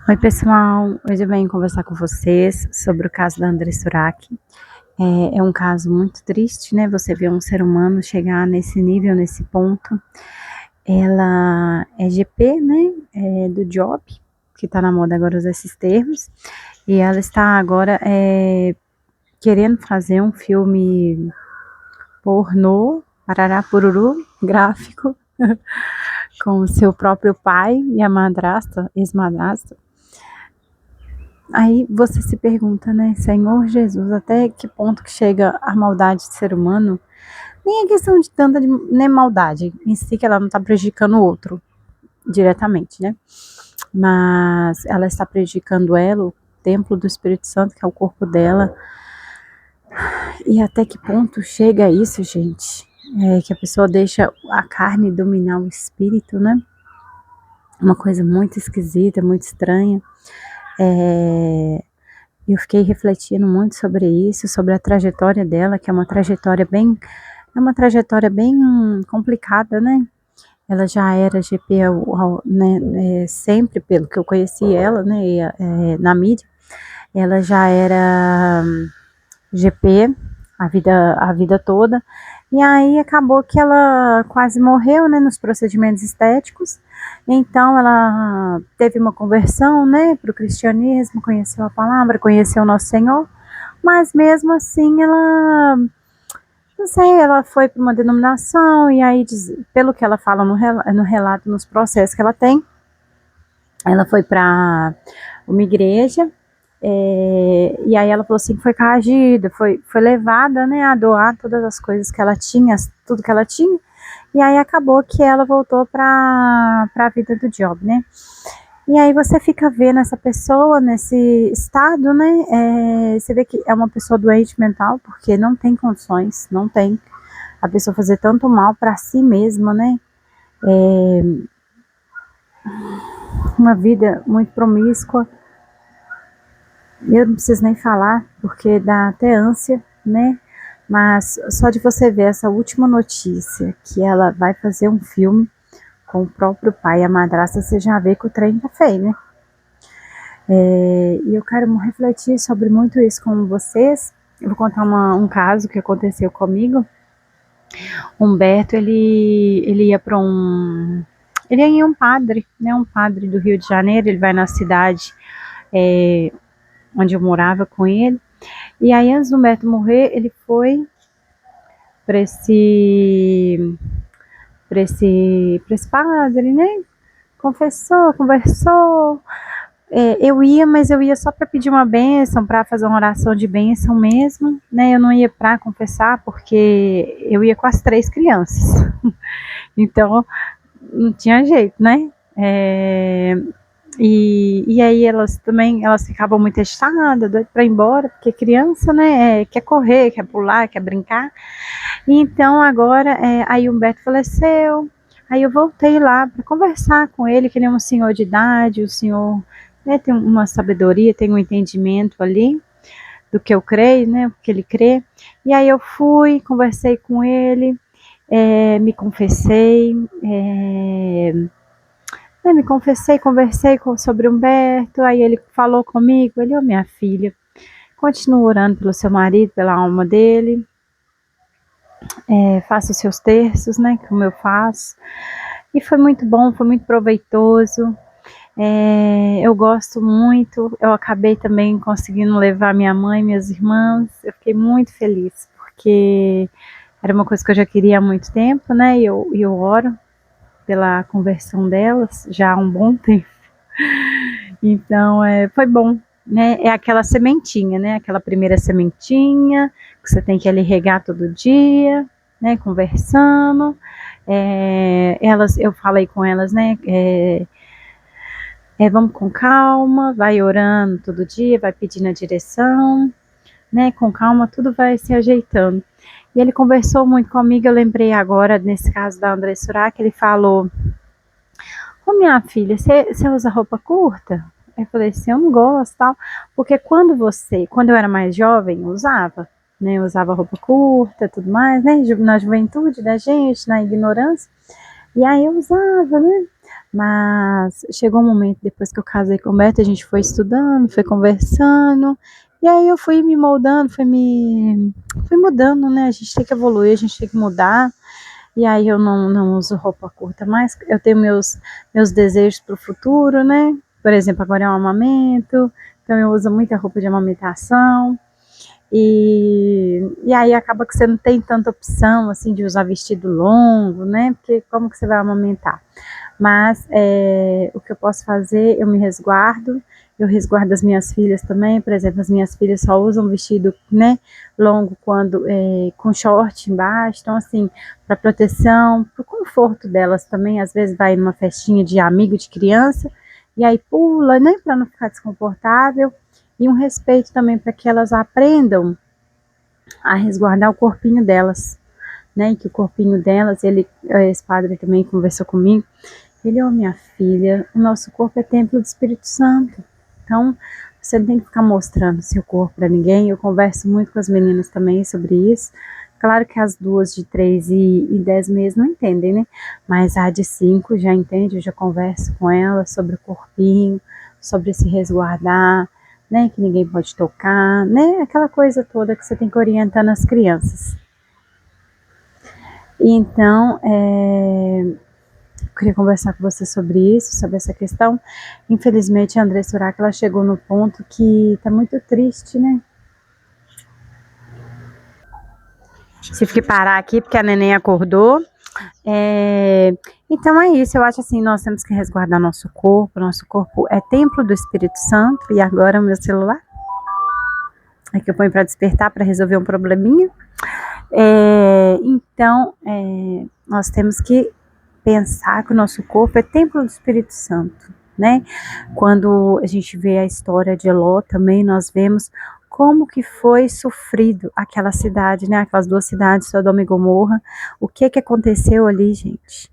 Oi pessoal, hoje eu venho conversar com vocês sobre o caso da André Surak. É um caso muito triste, né? Você vê um ser humano chegar nesse nível, nesse ponto. Ela é GP, né? Do job, que tá na moda agora usar esses termos. E ela está agora querendo fazer um filme pornô, parará pururu, gráfico, com o seu próprio pai e a madrasta, ex-madrasta. Aí você se pergunta, né, Senhor Jesus, até que ponto que chega a maldade do ser humano? Nem é questão de tanta nem maldade em si, que ela não está prejudicando o outro diretamente, né? Mas ela está prejudicando ela, o templo do Espírito Santo, que é o corpo dela. E até que ponto chega isso, gente? Que a pessoa deixa a carne dominar o espírito, né? Uma coisa muito esquisita, muito estranha. Eu fiquei refletindo muito sobre isso, sobre a trajetória dela, que é uma trajetória bem complicada, né? Ela já era GP, né, sempre pelo que eu conheci ela, né, na mídia, ela já era GP a vida toda, e aí acabou que ela quase morreu, né, nos procedimentos estéticos. Então ela teve uma conversão, né, para o cristianismo, conheceu a palavra, conheceu o Nosso Senhor, mas mesmo assim ela, não sei, ela foi para uma denominação, e aí, pelo que ela fala no relato, nos processos que ela tem, ela foi para uma igreja, e aí ela falou assim que foi coagida, foi levada, né, a doar todas as coisas que ela tinha, tudo que ela tinha, e aí acabou que ela voltou para a vida do job, né? E aí você fica vendo essa pessoa nesse estado, né? Você vê que é uma pessoa doente mental, porque não tem condições, não tem a pessoa fazer tanto mal para si mesma, né? Uma vida muito promíscua. Eu não preciso nem falar, porque dá até ânsia, né? Mas só de você ver essa última notícia, que ela vai fazer um filme com o próprio pai e a madrasta, você já vê que o trem tá feio, né? E eu quero refletir sobre muito isso com vocês. Eu vou contar um caso que aconteceu comigo. Humberto, ele ia para ele ia em um padre, né? Um padre do Rio de Janeiro. Ele vai na cidade onde eu morava com ele. E aí, antes do Humberto morrer, ele foi para esse padre, né? Confessou, conversou. Eu ia, mas eu ia só para pedir uma bênção, para fazer uma oração de bênção mesmo, né? Eu não ia para confessar, porque eu ia com as 3 crianças. Então, não tinha jeito, né? E aí elas ficavam muito excitadas, doidas para ir embora, porque criança, né, quer correr, quer pular, quer brincar. E então agora, aí o Humberto faleceu, aí eu voltei lá para conversar com ele, que ele é um senhor de idade, o senhor, né, tem uma sabedoria, tem um entendimento ali do que eu creio, né, o que ele crê. E aí eu fui, conversei com ele, me confessei, me confessei, conversei sobre Humberto, aí ele falou comigo, ele, minha filha, continua orando pelo seu marido, pela alma dele, faça os seus terços, né, como eu faço. E foi muito bom, foi muito proveitoso. Eu gosto muito, eu acabei também conseguindo levar minha mãe, minhas irmãs, eu fiquei muito feliz, porque era uma coisa que eu já queria há muito tempo, né, e eu oro pela conversão delas já há um bom tempo. Então, foi bom, né? É aquela sementinha, né? Aquela primeira sementinha que você tem que ali regar todo dia, né? Conversando. Eu falei com elas, né? Vamos com calma, vai orando todo dia, vai pedindo a direção, né? Com calma, tudo vai se ajeitando. E ele conversou muito comigo, eu lembrei agora, nesse caso da André Surak, ele falou: minha filha, você usa roupa curta? Eu falei assim, eu não gosto, tal, porque quando eu era mais jovem, eu usava, né, eu usava roupa curta, tudo mais, né, na juventude da gente, na ignorância, e aí eu usava, né, Mas chegou um momento, depois que eu casei com o Beto, a gente foi estudando, foi conversando, e aí eu fui me moldando, fui mudando, né? A gente tem que evoluir, a gente tem que mudar. E aí eu não uso roupa curta mais. Eu tenho meus desejos para o futuro, né? Por exemplo, agora é um amamento, então eu uso muita roupa de amamentação. E aí acaba que você não tem tanta opção assim de usar vestido longo, né? Porque como que você vai amamentar? Mas o que eu posso fazer, eu me resguardo, eu resguardo as minhas filhas também. Por exemplo, as minhas filhas só usam vestido, né, longo quando com short embaixo. Então, assim, para proteção, para o conforto delas também. Às vezes vai numa festinha de amigo de criança e aí pula, né, para não ficar desconfortável. E um respeito também para que elas aprendam a resguardar o corpinho delas, né? E que o corpinho delas, esse padre também conversou comigo. Ele, minha filha, o nosso corpo é templo do Espírito Santo. Então, você não tem que ficar mostrando seu corpo para ninguém. Eu converso muito com as meninas também sobre isso. Claro que as duas de 3 e 10 meses não entendem, né? Mas a de 5 já entende, eu já converso com ela sobre o corpinho, sobre se resguardar, né? Que ninguém pode tocar, né? Aquela coisa toda que você tem que orientar nas crianças. Então, eu queria conversar com você sobre isso, sobre essa questão. Infelizmente, a Andressa Urach, ela chegou no ponto que tá muito triste, né? Tive que parar aqui porque a neném acordou. Então é isso, eu acho assim, nós temos que resguardar nosso corpo é templo do Espírito Santo. E agora o meu celular é que eu ponho para despertar, para resolver um probleminha. Então, nós temos que pensar que o nosso corpo é templo do Espírito Santo, né? Quando a gente vê a história de Eló também, nós vemos como que foi sofrido aquela cidade, né? Aquelas duas cidades, Sodoma e Gomorra. O que que aconteceu ali, gente?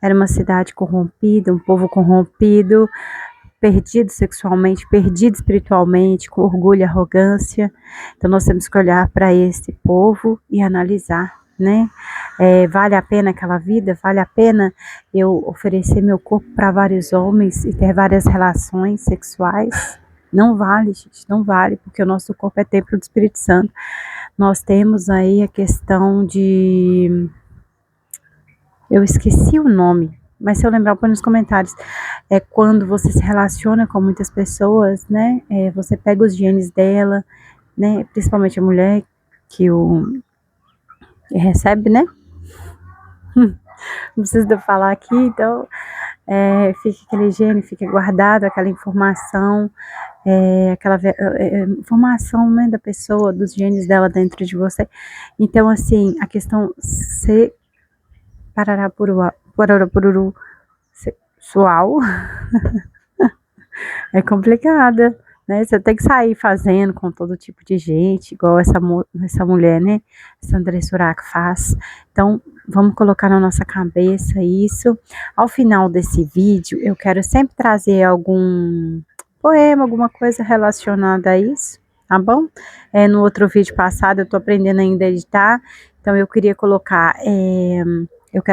Era uma cidade corrompida, um povo corrompido, perdido sexualmente, perdido espiritualmente, com orgulho e arrogância. Então nós temos que olhar para esse povo e analisar, né? Vale a pena aquela vida? Vale a pena eu oferecer meu corpo para vários homens e ter várias relações sexuais? Não vale, gente, não vale, porque o nosso corpo é templo do Espírito Santo. Nós temos aí a questão de... Eu esqueci o nome, mas se eu lembrar, põe nos comentários. É quando você se relaciona com muitas pessoas, né? Você pega os genes dela, né? Principalmente a mulher que recebe, né? Não precisa de eu falar aqui, então fica aquele gene, fica guardado aquela informação, aquela informação, né, da pessoa, dos genes dela dentro de você. Então, assim, a questão pararapururu sexual é complicada, né? Você tem que sair fazendo com todo tipo de gente, igual essa mulher, né? Essa Andressa Urach faz. Então, vamos colocar na nossa cabeça isso. Ao final desse vídeo, eu quero sempre trazer algum poema, alguma coisa relacionada a isso, tá bom? No outro vídeo passado, eu tô aprendendo ainda a editar, então eu quero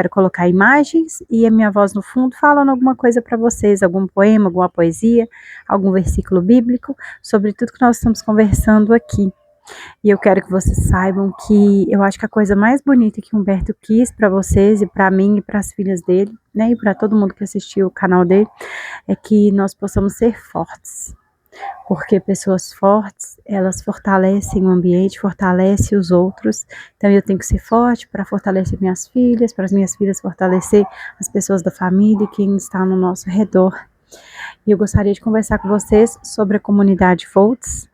colocar imagens e a minha voz no fundo falando alguma coisa para vocês, algum poema, alguma poesia, algum versículo bíblico, sobre tudo que nós estamos conversando aqui. E eu quero que vocês saibam que eu acho que a coisa mais bonita que Humberto quis para vocês e para mim e para as filhas dele, né, e para todo mundo que assistiu o canal dele, é que nós possamos ser fortes. Porque pessoas fortes, elas fortalecem o ambiente, fortalecem os outros. Então eu tenho que ser forte para fortalecer minhas filhas, para as minhas filhas fortalecer as pessoas da família, quem está no nosso redor. E eu gostaria de conversar com vocês sobre a comunidade Volts,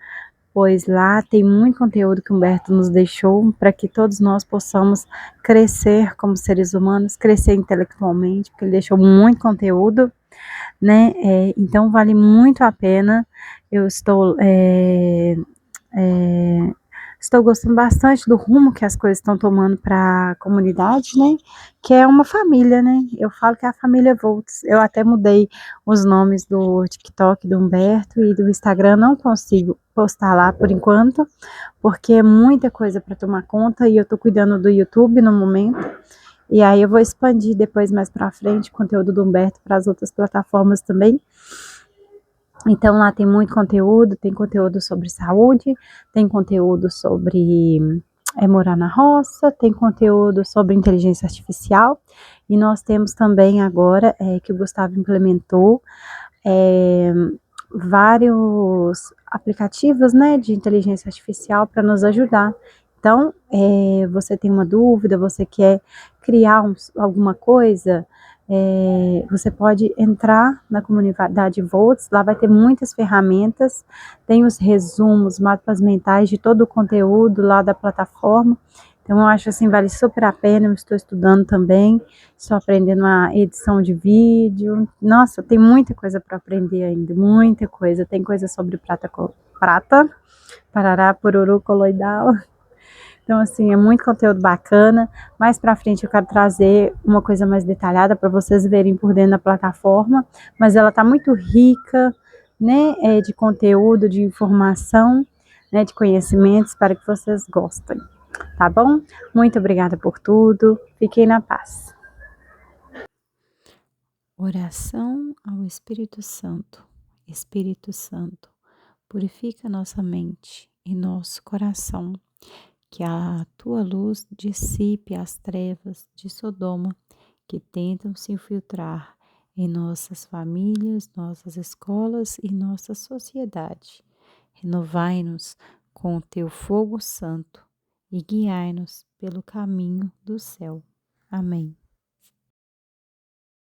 pois lá tem muito conteúdo que Humberto nos deixou para que todos nós possamos crescer como seres humanos, crescer intelectualmente, porque ele deixou muito conteúdo, né? Então vale muito a pena. Eu estou gostando bastante do rumo que as coisas estão tomando para a comunidade, né? Que é uma família, né? Eu falo que é a família Volts. Eu até mudei os nomes do TikTok do Humberto e do Instagram. Não consigo postar lá por enquanto, porque é muita coisa para tomar conta e eu tô cuidando do YouTube no momento. E aí eu vou expandir depois mais para frente o conteúdo do Humberto para as outras plataformas também. Então lá tem muito conteúdo, tem conteúdo sobre saúde, tem conteúdo sobre morar na roça, tem conteúdo sobre inteligência artificial, e nós temos também agora, que o Gustavo implementou, é, vários aplicativos, né, de inteligência artificial para nos ajudar. Então, você tem uma dúvida, você quer criar alguma coisa, você pode entrar na comunidade Volts, lá vai ter muitas ferramentas, tem os resumos, mapas mentais de todo o conteúdo lá da plataforma. Então, eu acho assim, vale super a pena, eu estou estudando também, estou aprendendo a edição de vídeo. Nossa, tem muita coisa para aprender ainda, muita coisa. Tem coisa sobre prata, parará, pururu, coloidal. Então, assim, é muito conteúdo bacana. Mais para frente eu quero trazer uma coisa mais detalhada para vocês verem por dentro da plataforma, mas ela está muito rica, né, de conteúdo, de informação, né, de conhecimento. Espero que vocês gostem, tá bom? Muito obrigada por tudo. Fiquem na paz. Oração ao Espírito Santo. Espírito Santo, purifica nossa mente e nosso coração, que a tua luz dissipe as trevas de Sodoma que tentam se infiltrar em nossas famílias, nossas escolas e nossa sociedade. Renovai-nos com o teu fogo santo e guiai-nos pelo caminho do céu. Amém.